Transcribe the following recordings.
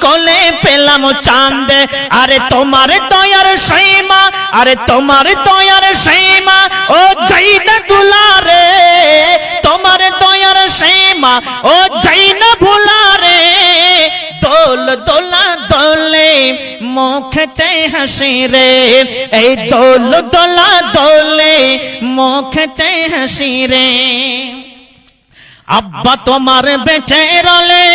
কোলে পেলাম চাঁদ, আরে তোমার দয়ার সীমা, আরে তোমার দয়ার সীমা ও যাই না দুলারে, তোমার দয়ার সীমা ও যাই না ভুলারে। দোল দোলা দোলে মুখতে হাসি রে, এই দোল দোলা দোলে মুখতে হাসি রে। আব্বা তোমার বেঁচে রলে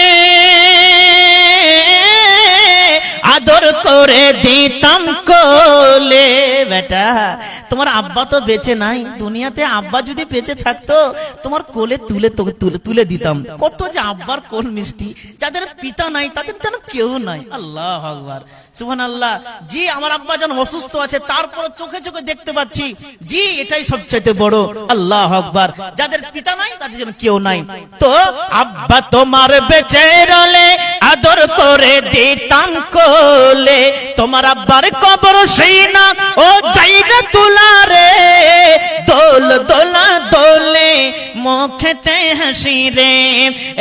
আদর করে দিতাম কোলে। বেটা তোমার আব্বা তো বেঁচে নাই দুনিয়াতে, আব্বা যদি বেঁচে থাকতো তোমার কোলে তুলে তোকে তুলে দিতাম। কত যে আব্বার কোল মিষ্টি, যাদের পিতা নাই তাদের যেন কেউ নাই। আল্লাহু আকবার, সুবহানাল্লাহ। জি আমার আব্বা যেন অসুস্থ আছে, তারপর চোখে চোখে দেখতে পাচ্ছি, জি এটাই সবচেয়ে বড়। আল্লাহু আকবার, যাদের পিতা নাই তাদের যেন কেউ নাই। তো আব্বা তোমার বেঁচে রলে আদর করে দিতাম কোলে, তোমার আব্বার কবর সীনা ও জায়গা তুলারে। দোল দোলা দোলে মুখতে হাসি রে,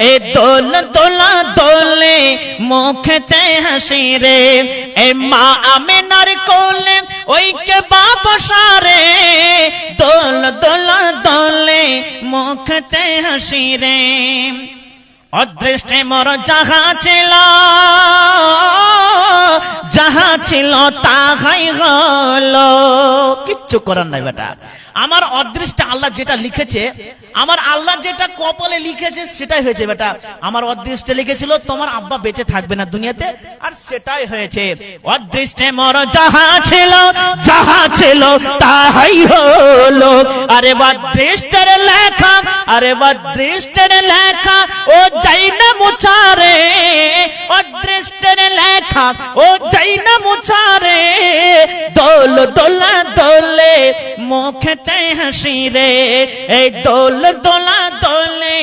এ দোল দোলা দোলে মুখতে হাসি রে। এ মা আমিনার কোলে ওই কে বাবা সারে, দোল দোলা দোলে মুখতে হাসি রে। অদৃষ্টে মোর যাহা ছিল, যাহা ছিল তাহাই হলো। কিচ্ছু করার নাই বেটা, আমার অদৃষ্টে আল্লাহ যেটা লিখেছে, আমার আল্লাহ যেটা কপালে লিখেছে সেটাই হয়েছে বেটা। আমার অদৃষ্টে লিখেছিল তোমার আব্বা বেঁচে থাকবে না দুনিয়াতে, আর সেটাই হয়েছে। অদৃষ্টে মোর যাহা ছিল, যাহা ছিল তাহাই হলো। আরে অদৃষ্টের লেখা, আরে অদৃষ্টের লেখা ও যাই না মুছারে, অদৃষ্টের লেখা ও যাই না মুছারে। দোল দোলা দোলে মুখতে হাসি রে, এই দোল দোলা দোলে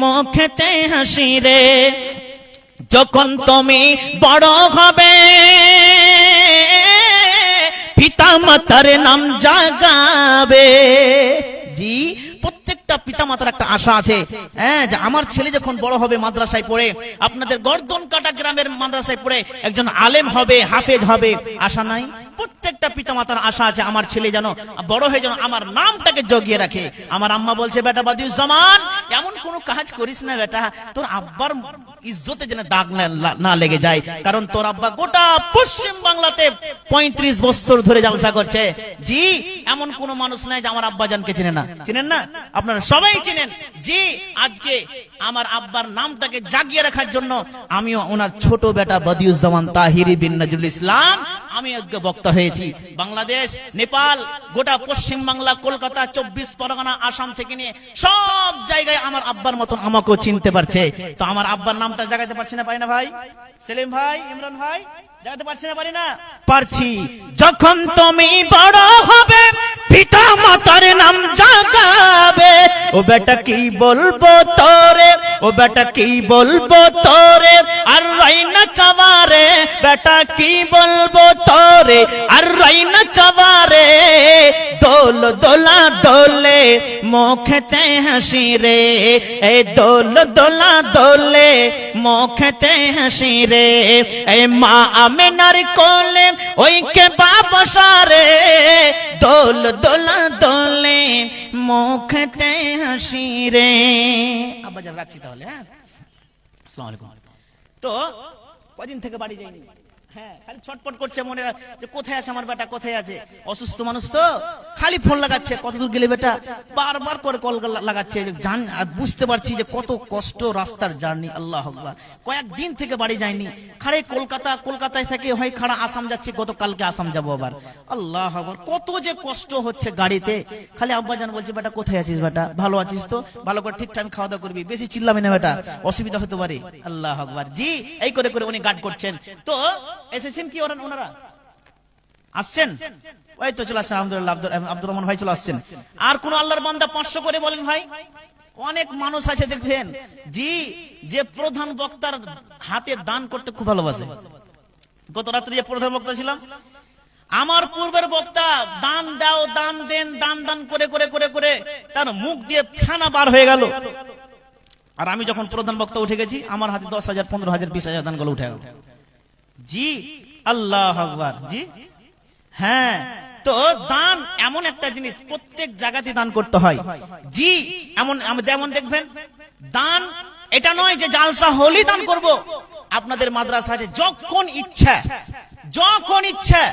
মুখতে হাসি রে। যখন তুমি বড় হবে পিতা মাতার নাম জাগাবে। জি প্রত্যেকটা পিতা মাতার একটা আশা আছে, হ্যাঁ, যে আমার ছেলে যখন বড় হবে মাদ্রাসায় পড়ে, আপনাদের গর্দন কাটা গ্রামের মাদ্রাসায় পড়ে একজন আলেম হবে, হাফেজ হবে। আশা নাই? প্রত্যেকটা পিতা মাতার আশা আছে আমার ছেলে যেন বড় হয়ে যেন আমার নামটাকে জগিয়ে রাখে। আমার আম্মা বলছে, বেটা বাদিউজ্জামান এমন কোন কাজ করিস না বেটা, তোর আব্বার ইজ্জতে যেন দাগ না লেগে যায়। কারণ তোর আব্বা গোটা পশ্চিম বাংলাতে 35 বছর ধরে জালসা করছে। জি এমন কোন মানুষ নাই যে আমার আব্বা জানকে চিনে না। চিনেন না? আপনারা সবাই চিনেন। জি আজকে আমার আব্বার নামটাকে জাগিয়ে রাখার জন্য আমিও ওনার ছোট বেটা বাদিউজ্জামান তাহিরি বিন নজরুল ইসলাম আমি আজকে বক্তা হয়েছি। বাংলাদেশ, নেপাল, গোটা পশ্চিম বাংলা, কলকাতা, 24 পরগনা, আসাম থেকে নিয়ে সব জায়গায় আমার আব্বার মতন আমাকেও চিনতে পারছে। তো আমার আব্বার নামটা জাগাতে পারছি না, পারি না ভাই? সেলিম ভাই, ইমরান ভাই, জাগাতে পারছি না, পারি না? পারছি। যখন তুমি বড় হবে পিতা মাতার নাম জাগাবে, ও বেটা কি বলবো তোরে, ও বেটা কি বলবো তোরে আর রাইনা চাওয়ারে, বেটা কি বলবো তোরে আর রাইনা চাওয়ারে। দোল দোলা দোলে মুখতে হাসি রে, এই দোল দোলা দোলে মুখতে হাসি রে। এই মা আমিনার কোলে ওই কে বাবা সারে, দোল দোলা দোলে মুখতে হাসি রে। আব্বা জান রাখছি তাহলে, হ্যাঁ, আসসালামু আলাইকুম। তো কদিন থেকে বাড়ি যাইনি, হ্যাঁ, খালি ছটপট করছে মনে যে কোথায় আছে আমার বেটা, কোথায় আছে। অসুস্থ মানুষ তো খালি ফোন লাগাচ্ছে, কতদূর গেলে বেটা, বারবার করে কল লাগাচ্ছে। জান আর বুঝতে পারছি যে কত কষ্ট রাস্তার জার্নি। আল্লাহু আকবার, কয়েকদিন থেকে বাড়ি যায়নি, খালি কলকাতায় থেকে হয় খাড়া আসাম যাচ্ছি, গতকালকে আসাম যাবো আবার। আল্লাহু আকবার, কত যে কষ্ট হচ্ছে গাড়িতে। খালি আব্বা জান বলছে, বেটা কোথায় আছিস বেটা, ভালো আছিস তো, ভালো করে ঠিক টাইম খাওয়া দাওয়া করবি, বেশি চিল্লাবি না বেটা, অসুবিধা হতে পারে। আল্লাহু আকবার। জি এই করে করে উনি গার্ড করছেন। তো এসেছেন কি ওনারা? আসছেন? ওই তো চলে আসছেন, আলহামদুলিল্লাহ। আব্দুর রহমান ভাই চলে আসছেন। আর কোন আল্লাহর বান্দা 500 করে বলেন ভাই? অনেক মানুষ আছে দেখবেন, জি যে প্রধান বক্তার হাতে দান করতে খুব ভালোবাসে। গত রাত্রে যে প্রধান বক্তা ছিলাম, আমার পূর্বের বক্তা দান দাও, দান দেন, দান করে করে করে করে তার মুখ দিয়ে ফেনা বার হয়ে গেল। আর আমি যখন প্রধান বক্তা উঠে গেছি, আমার হাতে 10,000, 15,000, 20,000 দানগুলো উঠে গেল। জি, আল্লাহ আকবার। জি হ্যাঁ, তো দান এমন একটা জিনিস প্রত্যেক জায়গাতে দান করতে হয়। জি যেমন দেখবেন দান এটা নয় যে জালসা হলেই দান করব। আপনাদের মাদ্রাসা আছে, যখন ইচ্ছা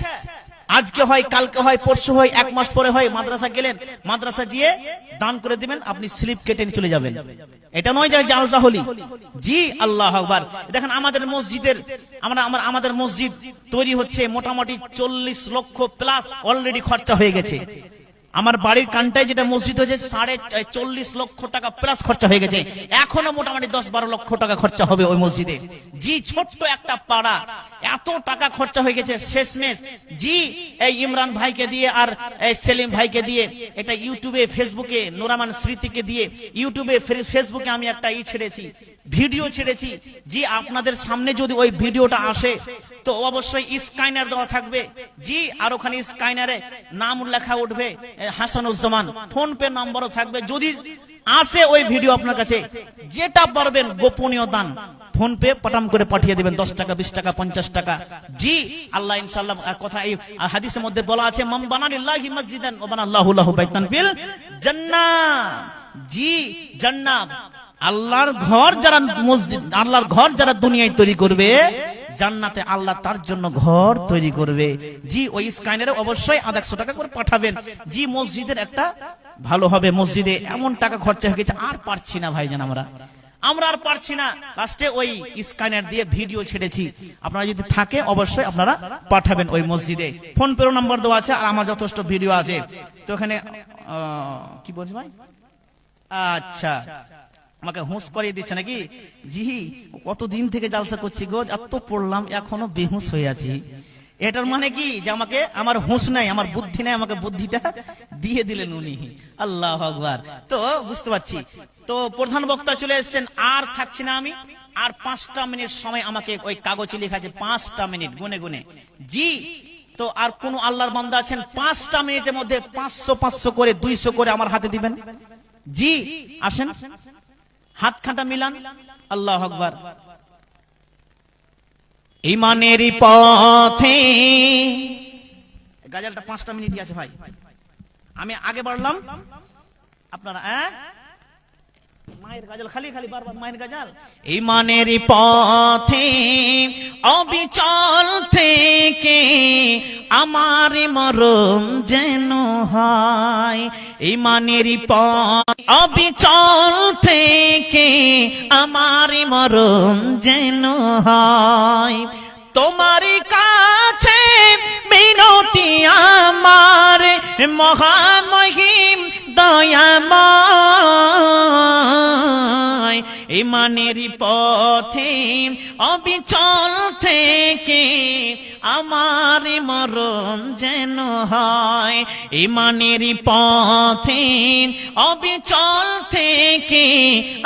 আজকে হয়, কালকে হয়, পরশু হয়, এক মাস পরে হয়, মাদ্রাসা গেলেন, মাদ্রাসা গিয়ে দান করে দিবেন, আপনি স্লিপ কেটে নিয়ে চলে যাবেন। এটা নয় যে জালসা হলি। জি আল্লাহ আকবার। দেখেন আমাদের মসজিদের আমাদের মসজিদ তৈরি হচ্ছে, মোটামুটি 40 লক্ষ প্লাস অলরেডি খরচা হয়ে গেছে। আমার বাড়ির কানটায় যেটা মসজিদ হয়েছে 40.5 লক্ষ টাকা প্লাস খরচা হয়ে গেছে। এখনো মোটামুটি 10-12 লক্ষ টাকা খরচা হবে ওই মসজিদে। জি ছোট্ট একটা পাড়া, এত টাকা খরচা হয়ে গেছে শেষমেশ। জি এই ইমরান ভাইকে দিয়ে আর এই সেলিম ভাইকে দিয়ে, এটা ইউটিউবে ফেসবুকে নোরামান স্মৃতিকে দিয়ে ইউটিউবে ফেসবুকে আমি একটা ছেড়েছি, ভিডিও ছেড়েছি। জি আপনাদের সামনে যদি ওই ভিডিওটা আসে তো অবশ্যই স্ক্যানার দেওয়া থাকবে। জি আর ওখানে স্ক্যানারে নাম লেখা উঠবে হাসানুজ্জামান, ফোন পে নাম্বারও থাকবে। যদি আসে ওই ভিডিও আপনার কাছে, যেটা পারবেন গোপনীয় দান ফোন পে পাঠাম করে পাঠিয়ে দিবেন, 10 টাকা, 20 টাকা, 50 টাকা। জি আল্লাহ ইনশাআল্লাহ, কথা এই হাদিসের মধ্যে বলা আছে, মান বানা লিল্লাহি মসজিদান ওয়া বানা আল্লাহু লাহু বাইতান ফিল জান্নাহ। জি জান্নাত, আল্লাহর ঘর যারা মসজিদ, আল্লাহর ঘর যারা দুনিয়ায় তৈরি করবে, জান্নাতে আল্লাহ তার জন্য ঘর তৈরি করবে। জি ওই স্ক্যানারে অবশ্যই 100 টাকা করে পাঠাবেন। জি মসজিদের একটা ভালো হবে। মসজিদে এমন টাকা খরচা হয়ে গেছে, আর পারছি না ভাইজান, আমরা আর পারছি না। লাস্টে ওই স্ক্যানার দিয়ে ভিডিও ছেড়েছি, আপনারা যদি থাকে অবশ্যই আপনারা পাঠাবেন ওই মসজিদে। ফোন পে নাম্বার দেওয়া আছে, আর আমার যথেষ্ট ভিডিও আছে। তো এখানে কি বলছি ভাই? আচ্ছা আমাকে হুঁশ করিয়ে দিচ্ছে নাকি? জি কতদিন থেকে জালসা করছি গো, এত পড়লাম এখনো বেহুশ হয়ে আছি। এটার মানে কি যে আমাকে, আমার হুঁশ নাই, আমার বুদ্ধি নাই, আমাকে বুদ্ধিটা দিয়ে দিলেন উনি। আল্লাহু আকবার। তো বুঝতে পারছি। তো প্রধান বক্তা চলে এসেছেন, আর থাকছি না আমি। আর 5টা মিনিট সময় আমাকে ওই কাগজে লেখা আছে 5টা মিনিট গুনে গুনে। জি তো আর কোন আল্লাহর বান্দা আছেন 5টা মিনিটের মধ্যে 500 করে 200 করে আমার হাতে দিবেন? জি আসেন, হাত খাটা মিলান। আল্লাহু আকবার। ঈমানের পথে গাজালটা 5টা মিনিটই আছে ভাই, আমি আগে বাড়লাম, আপনারা মায়ের গাজাল খালি বারবার মায়ের গাজাল। ঈমানের পথে অবিচল থেকে আমার মরণ যেন হয়। ঈমানের পথে অবিচল থেকে আমার মরণ যেন হয়। তোমার কাছে বিনতি আমার মহামহিম দয়াময়। ঈমানের পথে অবিচল থেকে আমার মরণ যেন হয়। ঈমানের পথে অবিচল থেকে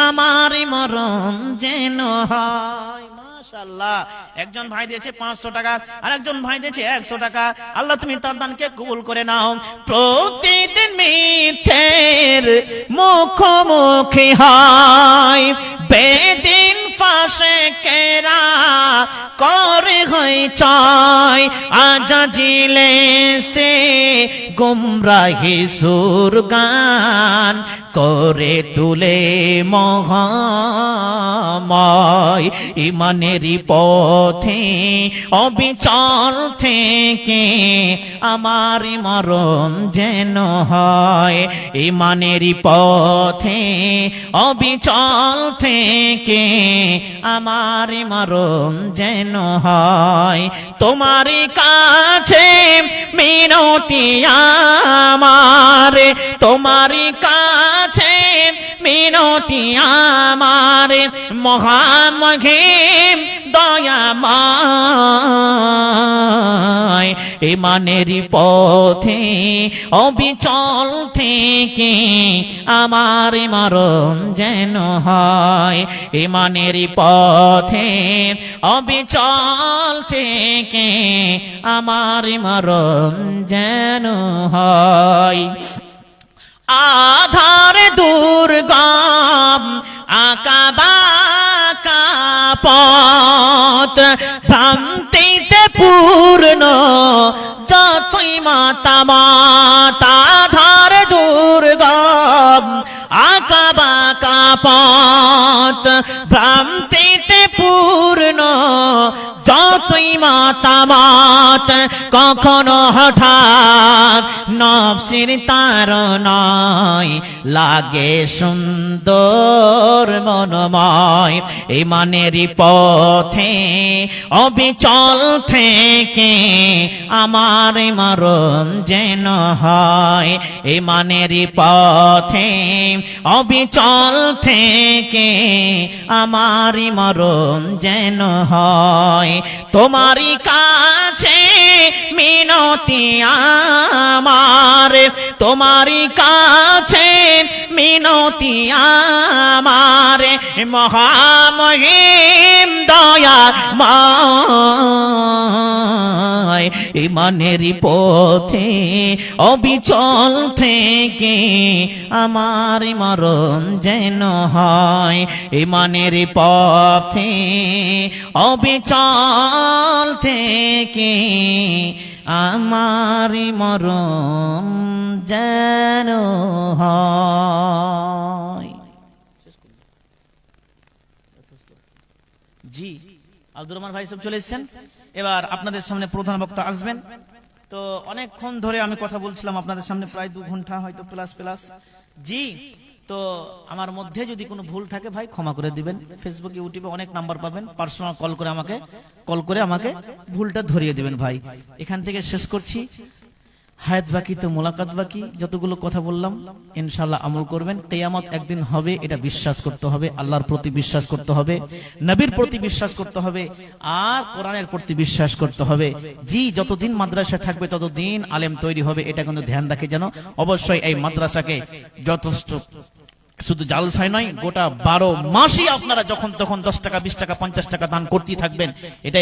আমার মরণ যেন হয়। মাশাআল্লাহ। একজন ভাই দিয়েছে 500 টাকা, আর একজন ভাই দিয়েছে 100 টাকা। আল্লাহ তুমি তার দানকে কবুল করে নাও। প্রতিদিন মিথ্যের মুখোমুখি হয়, বেদিন ফাসেকেরা করে হয় চাই। আজাজিলে সে গুমরাহি সুর গান করে তুলে মহাময়। ঈমানেরই পথে অবিচল থেকে আমার মরণ যেন হয়। ঈমানেরই পথে অবিচল থেকে আমার মরণ যেন হয়। তোমার কাছে মিনতি আমার, তোমার কাছে মিনতি আমার মহামহিম দয়াময়। ঈমানের পথে অবিচল থেকে আমার মরণ যেন হয়। ঈমানের পথে অবিচল থেকে আমার মরণ যেন হয়। আধার দুর্গম আঁকা বাঁকা পথ, ভ্রান্তি পূর্ণ যতই মাতা মাতা ধার দুর্গম আঁকা বাঁকা পথ ভ্রান্তিতে পূর্ণ যতই মাতামাত কখনো হঠাৎ নফসের তাড়নায় লাগে সুন্দর মনময় ইমানেরই পথে অবিচল থেকে আমার মরণ যেন হয় ইমানেরই পথে অবিচল থেকে আমারই মরণ যেন হয় তোমারই কাছে মিনতি আমার তোমারই কাছে মিনতি আমার মহামহিম দয়া মায় ইমানেরই পথে অবিচল থেকে আমার মরণ যেন হয় ইমানেরই পথে অবিচল থেকে আমার মরণ যেন হয়। জি আব্দুর রহমান ভাই সব চলে এসেছেন। এবার আপনাদের সামনে প্রধান বক্তা আসবেন। তো অনেকক্ষণ ধরে আমি কথা বলছিলাম আপনাদের সামনে, প্রায় 2 ঘন্টা হয়তো প্লাস। জি তো আমার মধ্যে যদি কোনো ভুল থাকে ভাই ক্ষমা করে দিবেন। ফেসবুক ইউটিউবে অনেক নাম্বার পাবেন, পার্সোনাল কল করে আমাকে ভুলটা ধরিয়ে দিবেন ভাই। এখান থেকে শেষ করছি। হায়াত বাকি তো মোলাকাত বাকি। যতগুলো কথা বললাম ইনশাআল্লাহ আমল করবেন। কিয়ামত একদিন হবে, এটা বিশ্বাস করতে হবে। আল্লাহর প্রতি বিশ্বাস করতে হবে, নবীর প্রতি বিশ্বাস করতে হবে, আর কোরআনের প্রতি বিশ্বাস করতে হবে। জি যতদিন মাদ্রাসা থাকবে ততদিন আলেম তৈরি হবে, এটা কিন্তু ধ্যান রাখে যেন। অবশ্যই এই মাদ্রাসাকে যথেষ্ট শুধু জালসায় নয়, গোটা 12 মাসই আপনারা যখন তখন 10 টাকা 20 টাকা 50 টাকা দান করতেই থাকবেন। এটাই